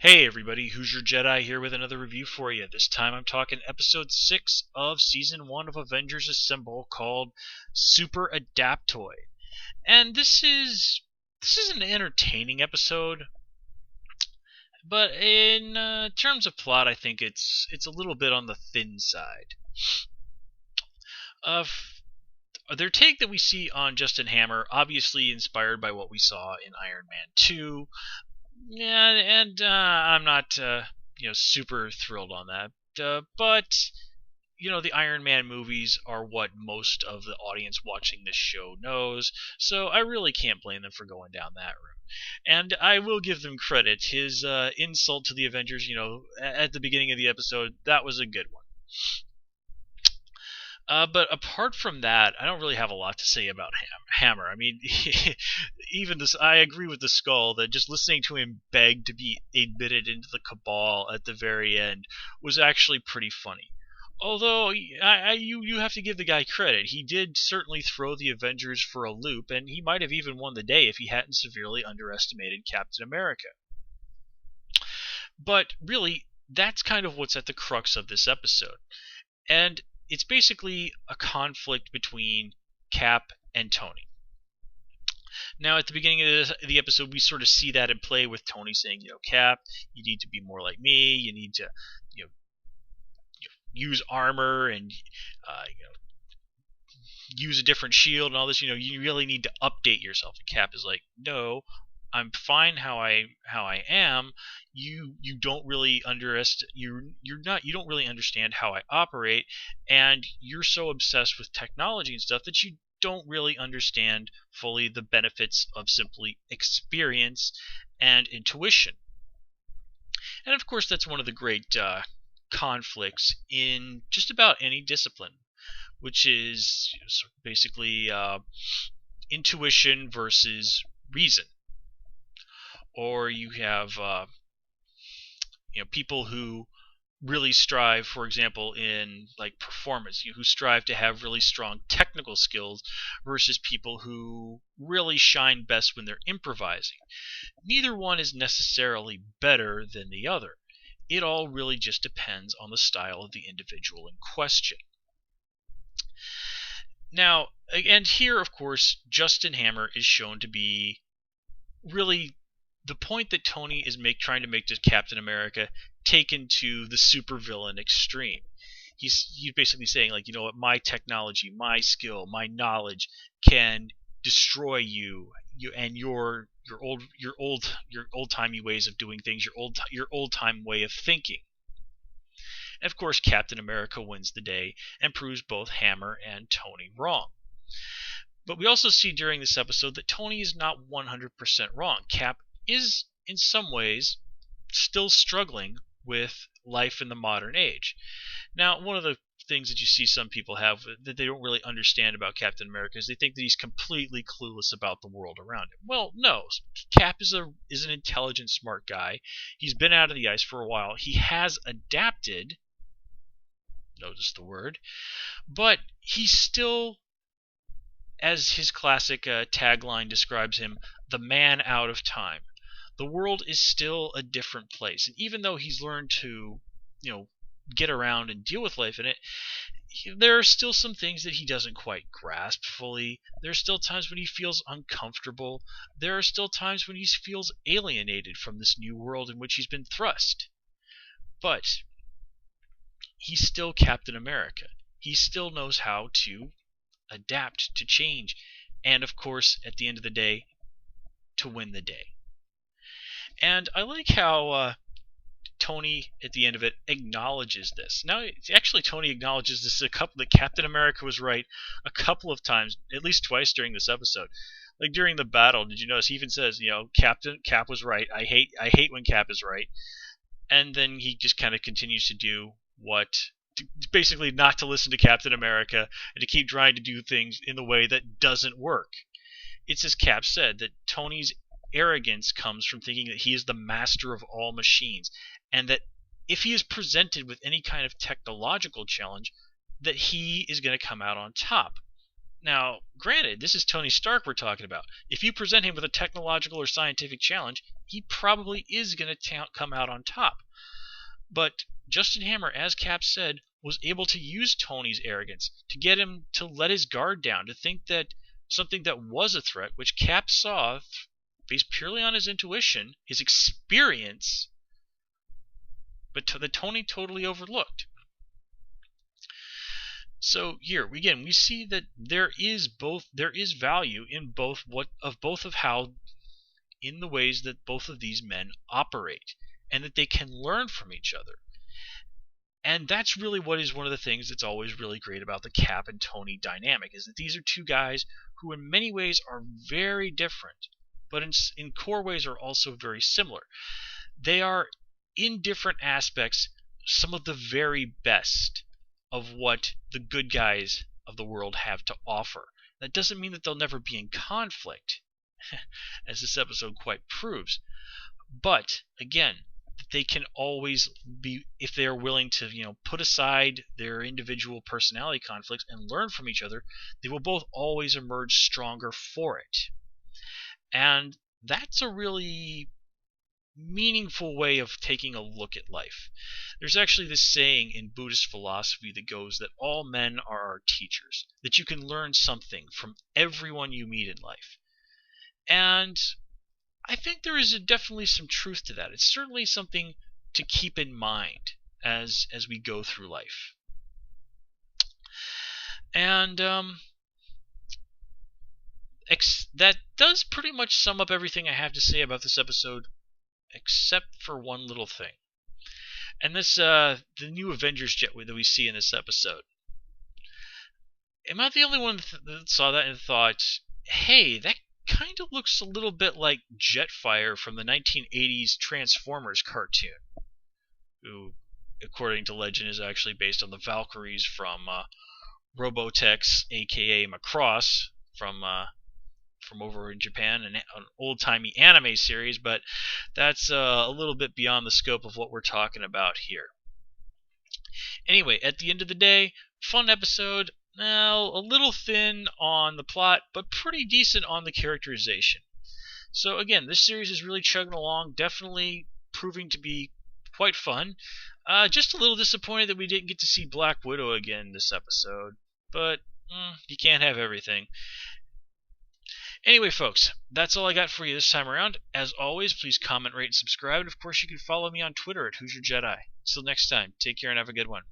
Hey everybody, Who's Your Jedi here with another review for you. This time I'm talking episode 6 of season 1 of Avengers Assemble called Super Adaptoid. And this is an entertaining episode, but in terms of plot I think it's a little bit on the thin side. Their take that we see on Justin Hammer, obviously inspired by what we saw in Iron Man 2. Yeah, and I'm not super thrilled on that. But the Iron Man movies are what most of the audience watching this show knows, so I really can't blame them for going down that route. And I will give them credit. His insult to the Avengers, at the beginning of the episode, that was a good one. But apart from that, I don't really have a lot to say about Hammer. I mean, even this, I agree with the Skull that just listening to him beg to be admitted into the Cabal at the very end was actually pretty funny. Although you have to give the guy credit. He did certainly throw the Avengers for a loop, and he might have even won the day if he hadn't severely underestimated Captain America. But really, that's kind of what's at the crux of this episode. And it's basically a conflict between Cap and Tony. Now, at the beginning of the episode, we sort of see that in play with Tony saying, Cap, you need to be more like me. You need to, you know, use armor and, use a different shield and all this. You really need to update yourself. And Cap is like, no, I'm fine how I am. You don't really you don't really understand how I operate, and you're so obsessed with technology and stuff that you don't really understand fully the benefits of simply experience and intuition. And of course, that's one of the great conflicts in just about any discipline, which is basically intuition versus reason. Or you have people who really strive, for example, in like performance, who strive to have really strong technical skills versus people who really shine best when they're improvising. Neither one is necessarily better than the other. It all really just depends on the style of the individual in question. Now, and here, of course, Justin Hammer is shown to be really the point that Tony is trying to make to Captain America taken to the supervillain extreme. He's basically saying, like, what, my technology, my skill, my knowledge can destroy you and your old timey ways of doing things, your old time way of thinking. And of course, Captain America wins the day and proves both Hammer and Tony wrong. But we also see during this episode that Tony is not 100% wrong. Cap is, in some ways, still struggling with life in the modern age. Now, one of the things that you see some people have that they don't really understand about Captain America is they think that he's completely clueless about the world around him. Well, no. Cap is an intelligent, smart guy. He's been out of the ice for a while. He has adapted, notice the word, but he's still, as his classic tagline describes him, the man out of time. The world is still a different place. And even though he's learned to, get around and deal with life in it, there are still some things that he doesn't quite grasp fully. There are still times when he feels uncomfortable. There are still times when he feels alienated from this new world in which he's been thrust. But he's still Captain America. He still knows how to adapt to change. And of course, at the end of the day, to win the day. And I like how Tony, at the end of it, acknowledges this. Now, actually, Tony acknowledges this that Captain America was right a couple of times, at least twice during this episode. Like during the battle, did you notice he even says, Cap was right. I hate when Cap is right. And then he just kind of continues to do basically not to listen to Captain America and to keep trying to do things in the way that doesn't work. It's as Cap said, that Tony's arrogance comes from thinking that he is the master of all machines, and that if he is presented with any kind of technological challenge, that he is going to come out on top. Now, granted, this is Tony Stark we're talking about. If you present him with a technological or scientific challenge, he probably is going to come out on top. But Justin Hammer, as Cap said, was able to use Tony's arrogance to get him to let his guard down, to think that something that was a threat, which Cap saw based purely on his intuition, his experience, but that Tony totally overlooked. So here again, we see that there is value in both of how, in the ways that both of these men operate, and that they can learn from each other. And that's really what is one of the things that's always really great about the Cap and Tony dynamic, is that these are two guys who in many ways are very different, but in core ways are also very similar. They are, in different aspects, some of the very best of what the good guys of the world have to offer. That doesn't mean that they'll never be in conflict, as this episode quite proves. But, again, they can always be, if they are willing to, put aside their individual personality conflicts and learn from each other, they will both always emerge stronger for it. And that's a really meaningful way of taking a look at life. There's actually this saying in Buddhist philosophy that goes that all men are our teachers, that you can learn something from everyone you meet in life. And I think there is definitely some truth to that. It's certainly something to keep in mind as we go through life. And that does pretty much sum up everything I have to say about this episode, except for one little thing. And this, the new Avengers jet that we see in this episode. Am I the only one that saw that and thought, hey, that kind of looks a little bit like Jetfire from the 1980s Transformers cartoon, who, according to legend, is actually based on the Valkyries from Robotech's, aka Macross, from over in Japan, an old-timey anime series, but that's a little bit beyond the scope of what we're talking about here. Anyway, at the end of the day, fun episode. Now, a little thin on the plot, but pretty decent on the characterization. So again, this series is really chugging along, definitely proving to be quite fun. Just a little disappointed that we didn't get to see Black Widow again this episode, but you can't have everything. Anyway, folks, that's all I got for you this time around. As always, please comment, rate, and subscribe. And of course, you can follow me on Twitter at Who's Your Jedi. Until next time, take care and have a good one.